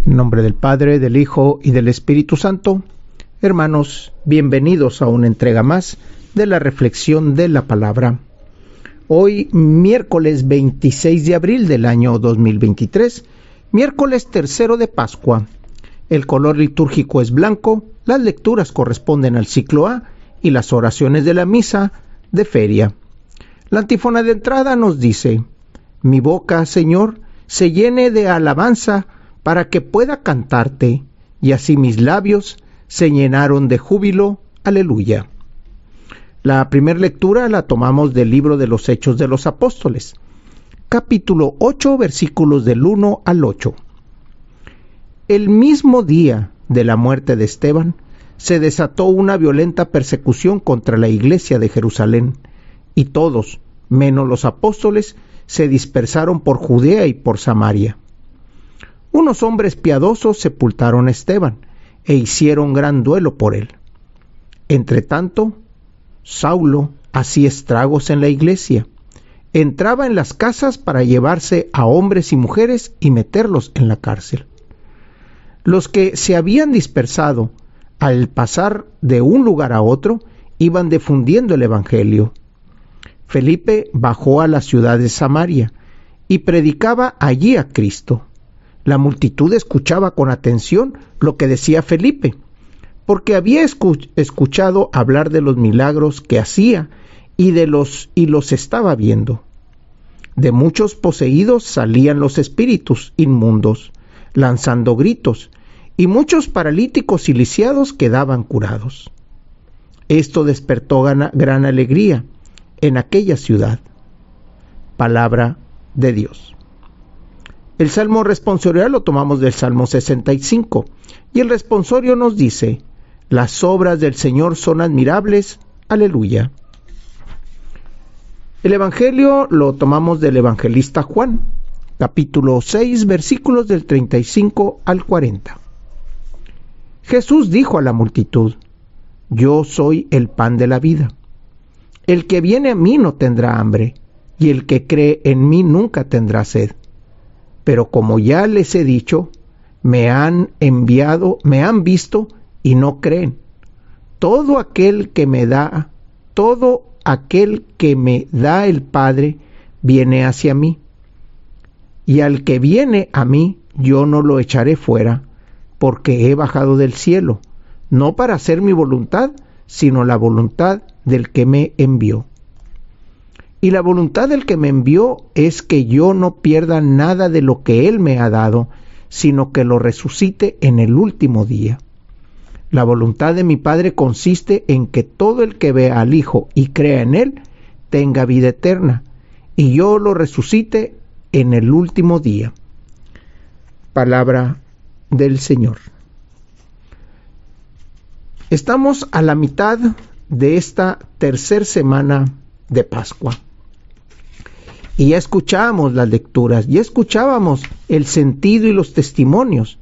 En nombre del Padre, del Hijo y del Espíritu Santo. Hermanos, bienvenidos a una entrega más de la reflexión de la palabra. Hoy, miércoles 26 de abril del año 2023, miércoles tercero de Pascua. El color litúrgico es blanco, las lecturas corresponden al ciclo A y las oraciones de la misa de feria. La antífona de entrada nos dice: mi boca, Señor, se llene de alabanza para que pueda cantarte, y así mis labios se llenaron de júbilo. Aleluya. La primera lectura la tomamos del libro de los Hechos de los Apóstoles, capítulo 8, versículos del 1 al 8. El mismo día de la muerte de Esteban, se desató una violenta persecución contra la iglesia de Jerusalén, y todos, menos los apóstoles, se dispersaron por Judea y por Samaria. Unos hombres piadosos sepultaron a Esteban e hicieron gran duelo por él. Entretanto, Saulo hacía estragos en la iglesia. Entraba en las casas para llevarse a hombres y mujeres y meterlos en la cárcel. Los que se habían dispersado, al pasar de un lugar a otro, iban difundiendo el evangelio. Felipe bajó a la ciudad de Samaria y predicaba allí a Cristo. La multitud escuchaba con atención lo que decía Felipe, porque había escuchado hablar de los milagros que hacía y los estaba viendo. De muchos poseídos salían los espíritus inmundos, lanzando gritos, y muchos paralíticos y lisiados quedaban curados. Esto despertó gran alegría en aquella ciudad. Palabra de Dios. El salmo responsorial lo tomamos del Salmo 65, y el responsorio nos dice: las obras del Señor son admirables. Aleluya. El evangelio lo tomamos del evangelista Juan, capítulo 6, versículos del 35 al 40. Jesús dijo a la multitud: yo soy el pan de la vida. El que viene a mí no tendrá hambre, y el que cree en mí nunca tendrá sed. Pero como ya les he dicho, me han visto y no creen. Todo aquel que me da el Padre viene hacia mí. Y al que viene a mí, yo no lo echaré fuera, porque he bajado del cielo, no para hacer mi voluntad, sino la voluntad del que me envió. Y la voluntad del que me envió es que yo no pierda nada de lo que Él me ha dado, sino que lo resucite en el último día. La voluntad de mi Padre consiste en que todo el que vea al Hijo y crea en Él, tenga vida eterna, y yo lo resucite en el último día. Palabra del Señor. Estamos a la mitad de esta tercera semana de Pascua. Y ya escuchábamos las lecturas, ya escuchábamos el sentido y los testimonios.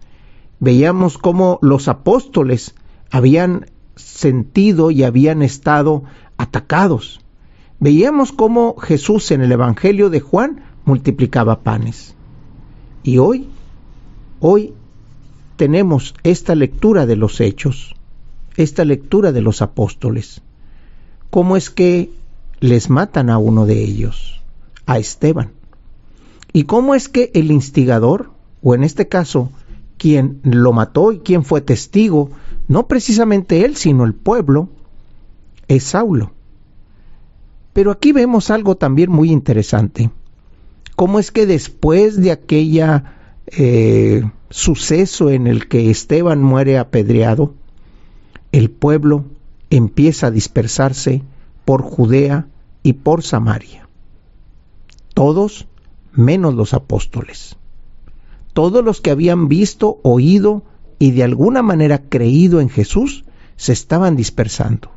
Veíamos cómo los apóstoles habían sentido y habían estado atacados. Veíamos cómo Jesús en el Evangelio de Juan multiplicaba panes. Y hoy tenemos esta lectura de los Hechos, esta lectura de los apóstoles. ¿Cómo es que les matan a uno de ellos? A Esteban. ¿Y cómo es que el instigador, o en este caso, quien lo mató y quien fue testigo, no precisamente él, sino el pueblo, es Saulo? Pero aquí vemos algo también muy interesante. ¿Cómo es que después de aquella suceso en el que Esteban muere apedreado, el pueblo empieza a dispersarse por Judea y por Samaria? Todos menos los apóstoles. Todos los que habían visto, oído y de alguna manera creído en Jesús se estaban dispersando.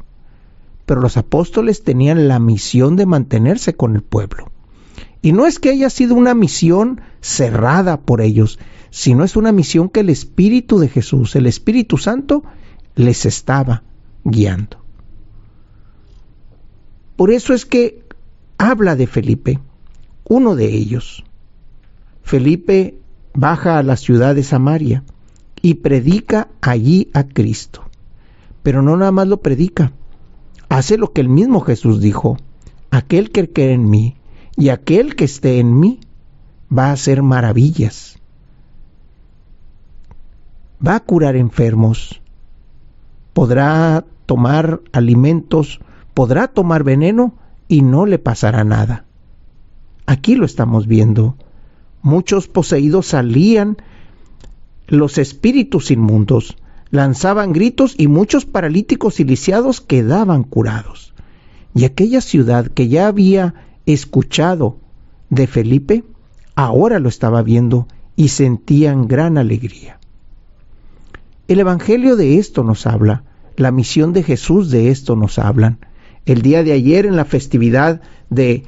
Pero los apóstoles tenían la misión de mantenerse con el pueblo. Y no es que haya sido una misión cerrada por ellos, sino es una misión que el Espíritu de Jesús, el Espíritu Santo, les estaba guiando. Por eso es que habla de Felipe, uno de ellos. Felipe baja a la ciudad de Samaria y predica allí a Cristo. Pero no nada más lo predica, hace lo que el mismo Jesús dijo: aquel que cree en mí y aquel que esté en mí va a hacer maravillas, va a curar enfermos, podrá tomar alimentos, podrá tomar veneno y no le pasará nada. Aquí lo estamos viendo. Muchos poseídos salían, los espíritus inmundos lanzaban gritos y muchos paralíticos y lisiados quedaban curados. Y aquella ciudad que ya había escuchado de Felipe, ahora lo estaba viendo y sentían gran alegría. El Evangelio de esto nos habla, la misión de Jesús de esto nos hablan. El día de ayer en la festividad de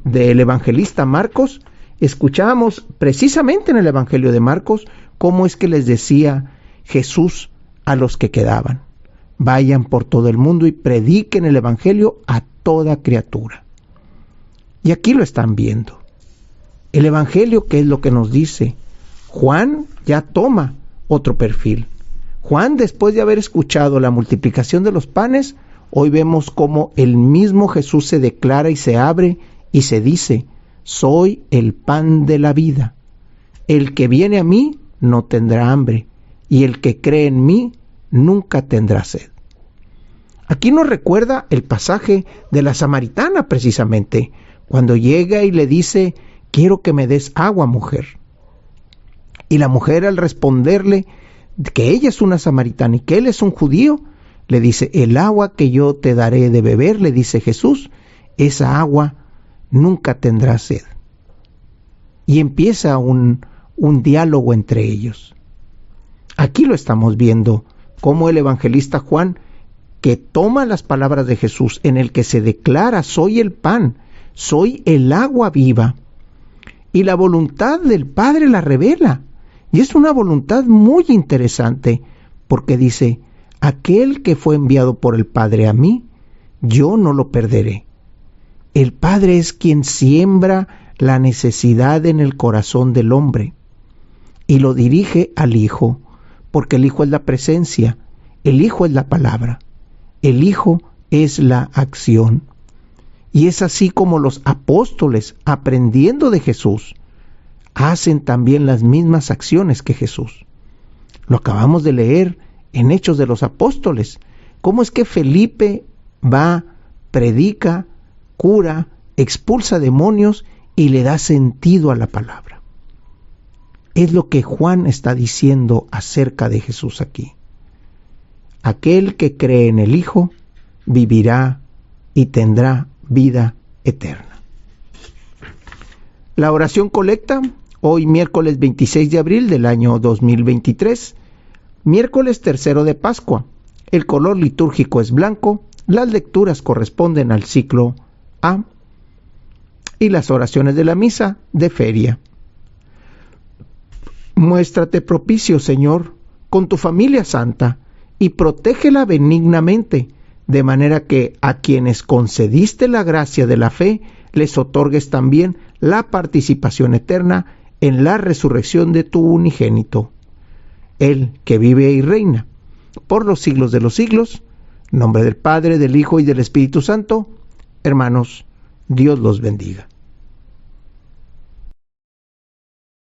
del evangelista Marcos, escuchábamos precisamente en el Evangelio de Marcos cómo es que les decía Jesús a los que quedaban: vayan por todo el mundo y prediquen el Evangelio a toda criatura. Y aquí lo están viendo. El Evangelio, ¿qué es lo que nos dice? Juan ya toma otro perfil. Juan, después de haber escuchado la multiplicación de los panes, hoy vemos cómo el mismo Jesús se declara y se abre y se dice: soy el pan de la vida. El que viene a mí no tendrá hambre, y el que cree en mí nunca tendrá sed. Aquí nos recuerda el pasaje de la samaritana precisamente, cuando llega y le dice: quiero que me des agua, mujer. Y la mujer, al responderle que ella es una samaritana y que él es un judío, le dice: el agua que yo te daré de beber, le dice Jesús, esa agua nunca tendrá sed. Y empieza un diálogo entre ellos. Aquí lo estamos viendo, cómo el evangelista Juan, que toma las palabras de Jesús en el que se declara: soy el pan, soy el agua viva, y la voluntad del Padre la revela. Y es una voluntad muy interesante, porque dice: aquel que fue enviado por el Padre a mí, yo no lo perderé. El Padre es quien siembra la necesidad en el corazón del hombre y lo dirige al Hijo, porque el Hijo es la presencia, el Hijo es la palabra, el Hijo es la acción. Y es así como los apóstoles, aprendiendo de Jesús, hacen también las mismas acciones que Jesús. Lo acabamos de leer en Hechos de los Apóstoles, cómo es que Felipe va, predica, cura, expulsa demonios y le da sentido a la palabra. Es lo que Juan está diciendo acerca de Jesús aquí. Aquel que cree en el Hijo vivirá y tendrá vida eterna. La oración colecta, hoy miércoles 26 de abril del año 2023, miércoles tercero de Pascua. El color litúrgico es blanco, las lecturas corresponden al ciclo A y las oraciones de la misa de feria. Muéstrate propicio, Señor, con tu familia santa y protégela benignamente, de manera que a quienes concediste la gracia de la fe, les otorgues también la participación eterna en la resurrección de tu unigénito. Él que vive y reina por los siglos de los siglos, en nombre del Padre, del Hijo y del Espíritu Santo. Hermanos, Dios los bendiga.